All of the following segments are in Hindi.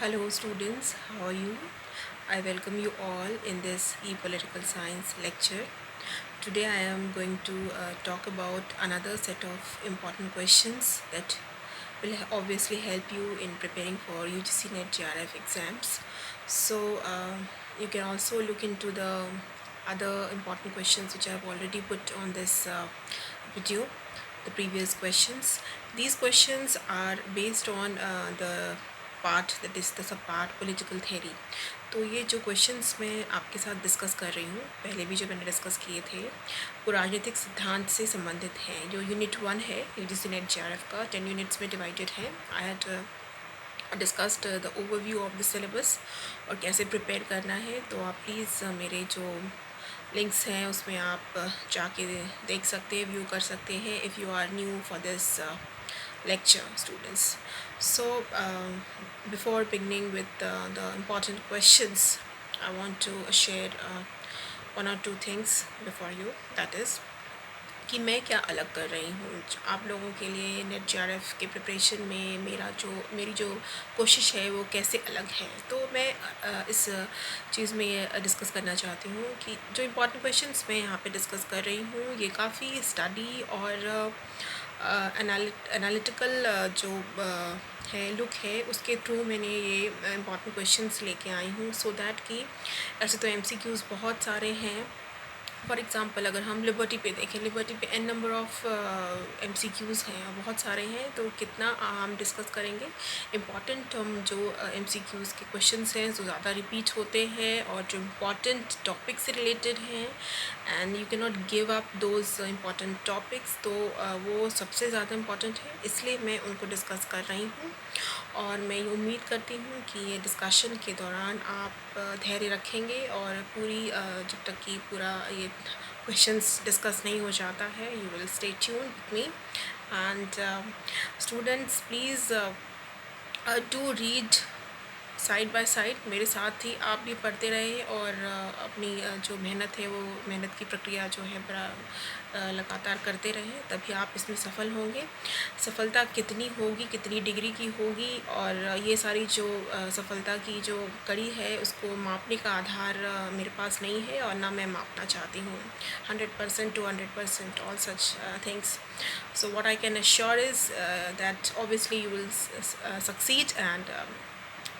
Hello students, how are you? I welcome you all in this e-political science lecture. Today I am going to talk about another set of important questions that will obviously help you in preparing for UGC NET JRF exams. So you can also look into the other important questions which I have already put on this video, the previous questions. These questions are based on the part that is the sub part political theory. तो ये जो क्वेश्चंस मैं आपके साथ डिस्कस कर रही हूँ, पहले भी जो मैंने डिस्कस किए थे, वो राजनीतिक सिद्धांत से संबंधित हैं। जो यूनिट 1 है यूजीसी नेट जेआरएफ का 10 यूनिट्स में डिवाइडेड है। I had discussed the overview of the syllabus और कैसे प्रिपेयर करना है। तो आप प्लीज़ मेरे जो लिंक्स हैं उसमें आप जाके देख सकते हैं, व्यू कर सकते हैं if you are new for this lecture, students. So before beginning with the important questions, I want to share one or two things before you, that is कि मैं क्या अलग कर रही हूँ आप लोगों के लिए नेट जेआरएफ के प्रिपरेशन में। मेरी जो कोशिश है वो कैसे अलग है, तो मैं इस चीज़ में ये डिस्कस करना चाहती हूँ कि जो इम्पोर्टेंट क्वेश्चंस मैं यहाँ पे डिस्कस कर रही हूँ ये काफ़ी स्टडी और एनालिटिकल जो है लुक है उसके थ्रू मैंने ये इम्पॉर्टेंट क्वेश्चंस लेके आई हूँ, सो दैट कि ऐसे तो एमसीक्यूज़ बहुत सारे हैं। फॉर एग्ज़ाम्पल अगर हम लिबर्टी पे देखें, लिबर्टी पे n नंबर ऑफ़ MCQs हैं, बहुत सारे हैं, तो कितना हम डिस्कस करेंगे। इम्पॉर्टेंट हम जो MCQs के क्वेश्चंस हैं जो ज़्यादा रिपीट होते हैं और जो इम्पॉर्टेंट टॉपिक से रिलेटेड हैं and you can not give up those important topics, तो वो सबसे ज़्यादा इम्पॉर्टेंट है, इसलिए मैं उनको डिस्कस कर रही हूँ। और मैं ये उम्मीद करती हूँ कि ये डिस्कशन के दौरान आप धैर्य रखेंगे और पूरी जब तक कि पूरा ये क्वेश्चंस डिस्कस नहीं हो जाता है, you will stay tune with me. And students please do read side by side, मेरे साथ ही आप भी पढ़ते रहे और अपनी जो मेहनत है वो मेहनत की प्रक्रिया जो है बड़ा लगातार करते रहें, तभी आप इसमें सफल होंगे। सफलता कितनी होगी, कितनी डिग्री की होगी, और ये सारी जो सफलता की जो कड़ी है उसको मापने का आधार मेरे पास नहीं है और ना मैं मापना चाहती हूँ 100% to 100% all such things. So what I can assure is that obviously you will succeed and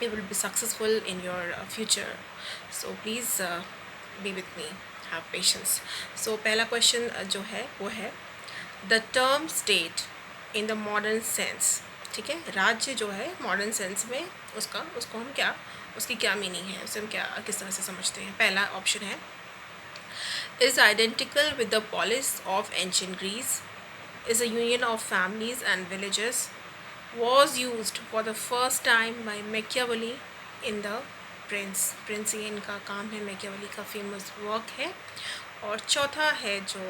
you will be successful in your future. So please be with me, have patience. So पहला क्वेश्चन जो है वो है the term state in the modern sense। ठीक है, राज्य जो है मॉडर्न सेंस में उसको हम क्या, उसकी क्या मीनिंग है, उसे हम क्या किस तरह से समझते हैं। पहला ऑप्शन है is identical with the polis of ancient Greece, is a union of families and villages, was used for the first time by Machiavelli in the Prince ये इनका काम है, मैकियावेली का फेमस वर्क है। और चौथा है जो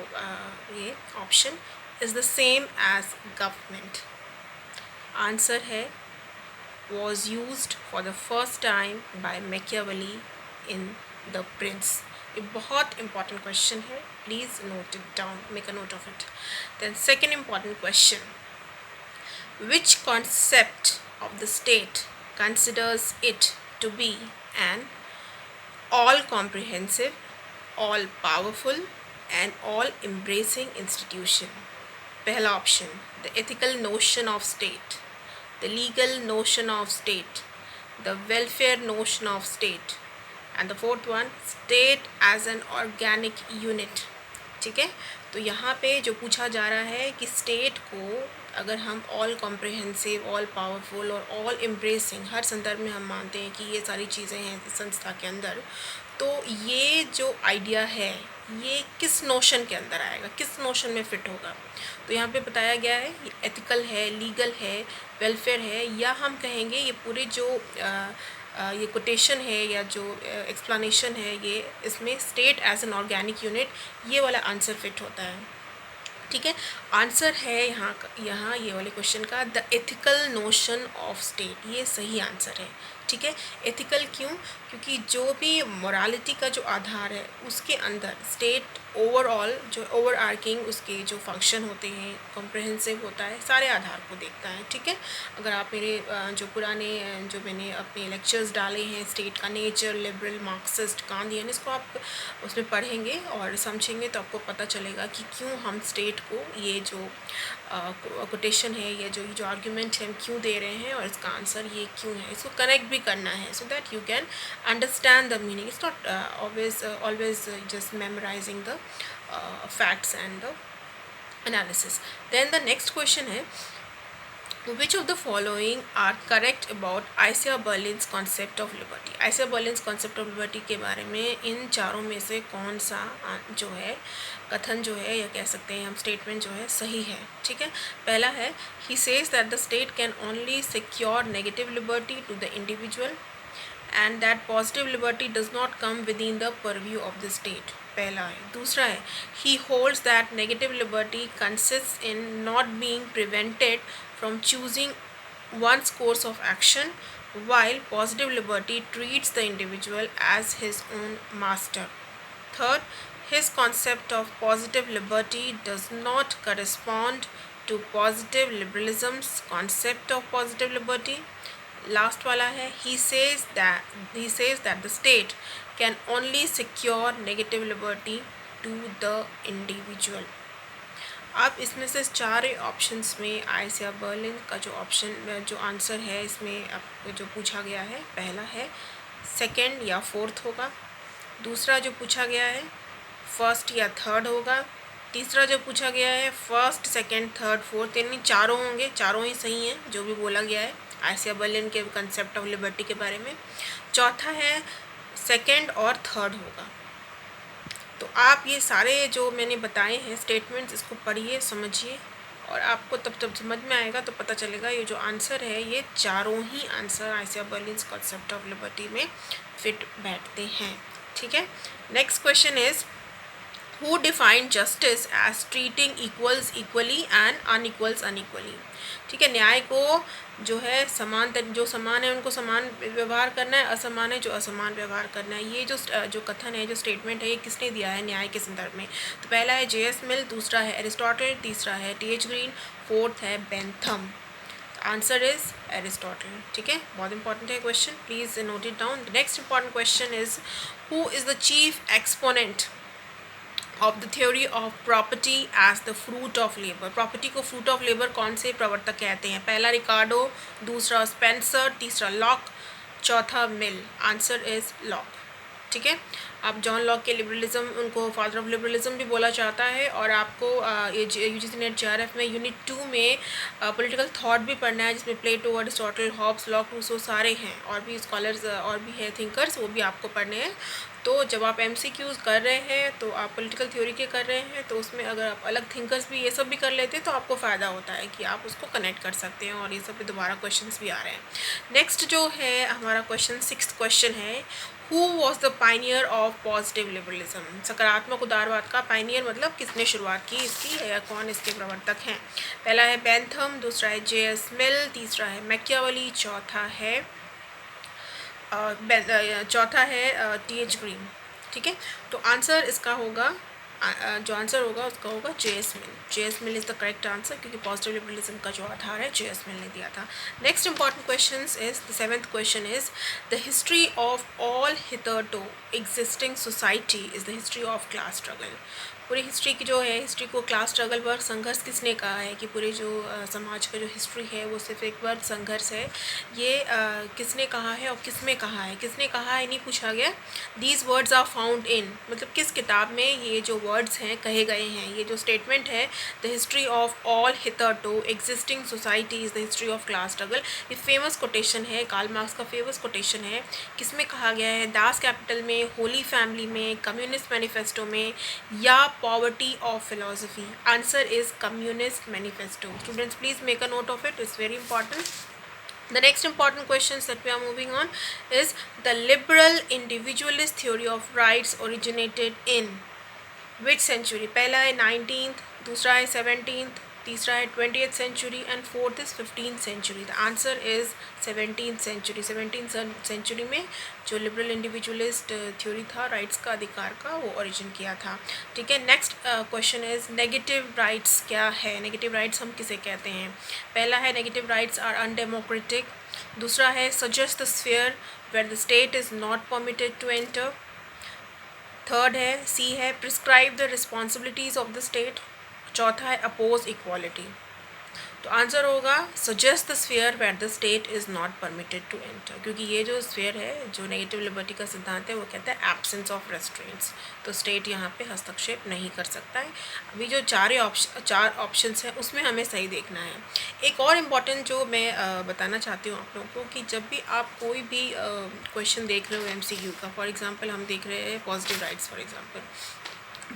ये option is the same as government. Answer है was used for the first time by Machiavelli in the Prince। ये बहुत important question है, please note it down, make a note of it। Then second important question, which concept of the state considers it to be an all-comprehensive, all-powerful and all-embracing institution? पहला option the ethical notion of state, the legal notion of state, the welfare notion of state, and the fourth one state as an organic unit। ठीक है, तो यहाँ पे जो पूछा जा रहा है कि स्टेट को अगर हम ऑल कॉम्प्रिहेंसिव, ऑल पावरफुल और ऑल एम्ब्रेसिंग, हर संदर्भ में हम मानते हैं कि ये सारी चीज़ें हैं इस संस्था के अंदर, तो ये जो आइडिया है ये किस नोशन के अंदर आएगा, किस नोशन में फिट होगा। तो यहाँ पे बताया गया है ये एथिकल है, लीगल है, वेलफेयर है, या हम कहेंगे ये पूरे जो ये कोटेशन है या जो एक्सप्लेनेशन है ये इसमें state as an organic unit, ये वाला आंसर फिट होता है। ठीक है। आंसर है यहाँ ये वाले क्वेश्चन का the ethical notion of state, ये सही आंसर है। ठीक है। एथिकल क्यों? क्योंकि जो भी मोरालिटी का जो आधार है उसके अंदर स्टेट ओवरऑल जो ओवर आर्किंग उसके जो फंक्शन होते हैं कॉम्प्रहेंसिव होता है, सारे आधार को देखता है। ठीक है। अगर आप मेरे जो पुराने जो मैंने अपने लेक्चर्स डाले हैं स्टेट का नेचर, लिबरल, मार्क्सिस्ट, गांधीयन, इसको आप उसमें पढ़ेंगे और समझेंगे तो आपको पता चलेगा कि क्यों हम स्टेट को ये जो कोटेशन है, ये जो आर्ग्यूमेंट है हम क्यों दे रहे हैं और इसका आंसर ये क्यों है, इसको कनेक्ट भी करना है so that you can understand the meaning. It's not always just memorizing the facts and the analysis. Then the next question है which of the following are correct about Isaiah Berlin's concept of liberty? Isaiah Berlin's concept of liberty के बारे में इन चारों में से कौन सा जो है कथन जो है या कह सकते हैं हम स्टेटमेंट जो है सही है? ठीक है। पहला है he says that the state can only secure negative liberty to the individual and that positive liberty does not come within the purview of the state. पहला है। दूसरा है he holds that negative liberty consists in not being prevented from choosing one's course of action while positive liberty treats the individual as his own master. Third, his concept of positive liberty does not correspond to positive liberalism's concept of positive liberty. Last वाला है he says that the state can only secure negative liberty to the individual. आप इसमें से चार ऑप्शंस में आइसिया बर्लिन का जो आंसर है इसमें आपको जो पूछा गया है पहला है सेकंड या फोर्थ होगा, दूसरा जो पूछा गया है फर्स्ट या थर्ड होगा, तीसरा जो पूछा गया है फर्स्ट, सेकंड, थर्ड, फोर्थ, यानी चारों होंगे, चारों ही सही हैं जो भी बोला गया है आइसिया बर्लिन के कंसेप्ट ऑफ लिबर्टी के बारे में। चौथा है सेकंड और थर्ड होगा। तो आप ये सारे जो मैंने बताए हैं स्टेटमेंट्स इसको पढ़िए, समझिए और आपको तब समझ में आएगा तो पता चलेगा ये जो आंसर है ये चारों ही answer Isaiah Berlin concept of liberty में फिट बैठते हैं। ठीक है। Next question is who defined justice as treating equals equally and unequals unequally? ठीक है। न्याय को जो है जो समान है उनको समान व्यवहार करना है, असमान है जो असमान व्यवहार करना है। ये जो कथन है, जो स्टेटमेंट है, ये किसने दिया है न्याय के संदर्भ में? तो पहला है J.S. मिल, दूसरा है एरिस्टोटल, तीसरा है T.H. ग्रीन, फोर्थ है बेंथम। Answer is Aristotle. ठीक है। बहुत इंपॉर्टेंट है question, please note it down. Next important question is who is the chief exponent of the theory of property as the fruit of labour? Property को फ्रूट ऑफ लेबर कौन से प्रवर्तक कहते हैं? पहला रिकार्डो, दूसरा स्पेंसर, तीसरा लॉक, चौथा मिल। Answer is lock. ठीक है। आप जॉन लॉक के लिबरलिज्म, उनको फादर ऑफ लिबरलिज्म भी बोला जाता है और आपको UGC नेट JRF में यूनिट 2 में पॉलिटिकल थॉट भी पढ़ना है जिसमें प्लेटो, अरिस्टोटल, हॉब्स, लॉक, रूसो सारे हैं और भी स्कॉलर्स और भी है थिंकर्स, वो भी आपको पढ़ने हैं। तो जब आप MCQs कर रहे हैं तो आप पॉलिटिकल थ्योरी के कर रहे हैं तो उसमें अगर आप अलग थिंकर्स भी ये सब भी कर लेते हैं तो आपको फ़ायदा होता है कि आप उसको कनेक्ट कर सकते हैं और ये सब पे दोबारा क्वेश्चंस भी आ रहे हैं। नेक्स्ट जो है हमारा क्वेश्चन 6th क्वेश्चन है who was the pioneer of positive liberalism? सकारात्मक उदारवाद का पाइनियर मतलब किसने शुरुआत की इसकी या कौन इसके प्रवर्तक हैं? पहला है बेंथम, दूसरा है J.S. मिल, तीसरा है मैकियावेली, चौथा है T.H. ग्रीन। ठीक है। तो आंसर इसका होगा जो आंसर होगा उसका होगा J.S. Mill. J.S. Mill is the correct answer क्योंकि पॉजिटिव लिबरलिज्म का जो आधार है J.S. मिल ने दिया था। Next important question is the 7th question is the history of all hitherto existing society is the history of class struggle. पूरी हिस्ट्री की जो है हिस्ट्री को क्लास स्ट्रगल पर संघर्ष किसने कहा है कि पूरे जो समाज का जो हिस्ट्री है वो सिर्फ एक बार संघर्ष है, ये किसने कहा है और किसमें कहा है? किसने कहा है नहीं पूछा गया। These words are found in, मतलब किस किताब में ये जो वर्ड्स हैं कहे गए हैं? ये जो स्टेटमेंट है the history of all hitherto existing society is the history of class struggle, ये फेमस कोटेशन है, कार्ल मार्क्स का फेमस कोटेशन है। किसमें कहा गया है? दास कैपिटल में, होली फैमिली में, कम्युनिस्ट मैनिफेस्टो में या poverty of philosophy? Answer is communist manifesto. Students, please make a note of it, it's very important. The next important questions that we are moving on is the liberal individualist theory of rights originated in which century? पहला है 19th, दूसरा है 17th, तीसरा है 20th century and fourth is 15th century. The answer is 17th century. 17th century में जो लिबरल इंडिविजुअलिस्ट थ्योरी था राइट्स का, अधिकार का, वो ओरिजिन किया था. ठीक है. Next question is negative rights क्या है. नेगेटिव राइट्स हम किसे कहते हैं. पहला है नेगेटिव राइट्स आर अनडेमोक्रेटिक. दूसरा है suggest the sphere where the state is not permitted to enter. Third है सी है prescribe the responsibilities of the state. चौथा है अपोज इक्वालिटी. तो आंसर होगा suggest the sphere where the state is not permitted to enter, क्योंकि ये जो स्फीयर है, जो नेगेटिव लिबर्टी का सिद्धांत है, वो कहता है एब्सेंस ऑफ रेस्ट्रेंट्स. तो स्टेट यहाँ पे हस्तक्षेप नहीं कर सकता है. अभी जो चार ऑप्शंस हैं उसमें हमें सही देखना है. एक और इम्पॉर्टेंट जो मैं बताना चाहती हूँ आप लोगों को, कि जब भी आप कोई भी क्वेश्चन देख रहे हो MCQ का, फॉर एग्जाम्पल हम देख रहे हैं positive rights. For example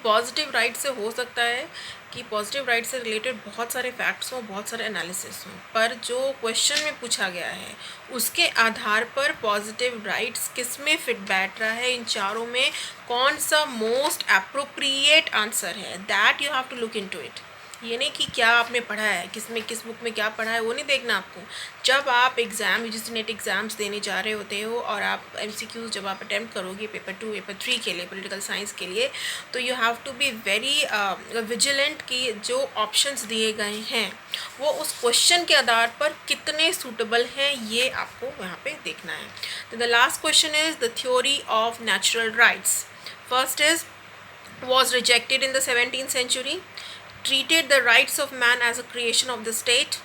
positive right से हो सकता है कि पॉजिटिव राइट से रिलेटेड बहुत सारे फैक्ट्स हों, बहुत सारे एनालिसिस हों, पर जो क्वेश्चन में पूछा गया है उसके आधार पर पॉजिटिव राइट्स किस में फिट बैठ रहा है, इन चारों में कौन सा मोस्ट अप्रोप्रिएट आंसर है, that you have to look into it. ये नहीं कि क्या आपने पढ़ा है, किस बुक में क्या पढ़ा है, वो नहीं देखना आपको. जब आप एग्ज़ाम, UGC नेट एग्ज़ाम्स देने जा रहे होते हो और आप MCQs जब आप अटैम्प्ट करोगे पेपर 2, पेपर 3 के लिए, पॉलिटिकल साइंस के लिए, तो you have to be very vigilant कि जो ऑप्शंस दिए गए हैं वो उस क्वेश्चन के आधार पर कितने सूटेबल हैं, ये आपको यहाँ पे देखना है. तो the last question is the theory of natural rights. First is was rejected in the 17th century. Treated the rights of man as a creation of the state.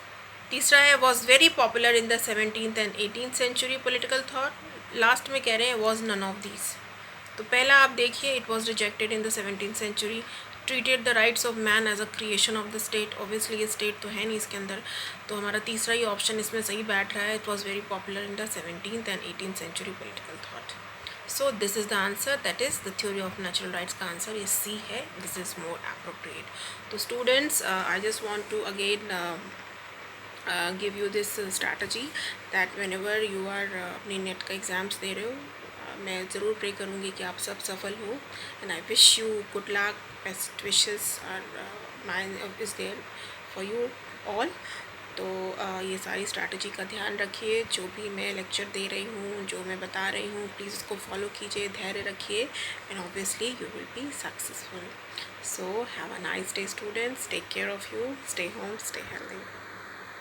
तीसरा है was very popular in the 17th and 18th century political thought. Last में कह रहे हैं was none of these. तो पहला आप देखिए, it was rejected in the 17th century. Treated the rights of man as a creation of the state. Obviously ये state तो है नहीं इसके अंदर, तो हमारा तीसरा ही ऑप्शन इसमें सही बैठ रहा है. It was very popular in the 17th and 18th century political thought. So this is the answer, that is the theory of natural rights का आंसर ये C है. This is more appropriate. तो students, I just want to again give you this strategy that whenever you are अपनी नेट का एग्ज़ाम्स दे रहे हो, मैं ज़रूर प्रे करूँगी कि आप सब सफल हो. And I wish you good luck, best wishes are mine is there for you all. तो ये सारी स्ट्रैटेजी का ध्यान रखिए. जो भी मैं लेक्चर दे रही हूँ, जो मैं बता रही हूँ, प्लीज़ उसको फॉलो कीजिए, धैर्य रखिए, and obviously you will be successful. So have a nice day students. Take care of you. Stay home, stay healthy.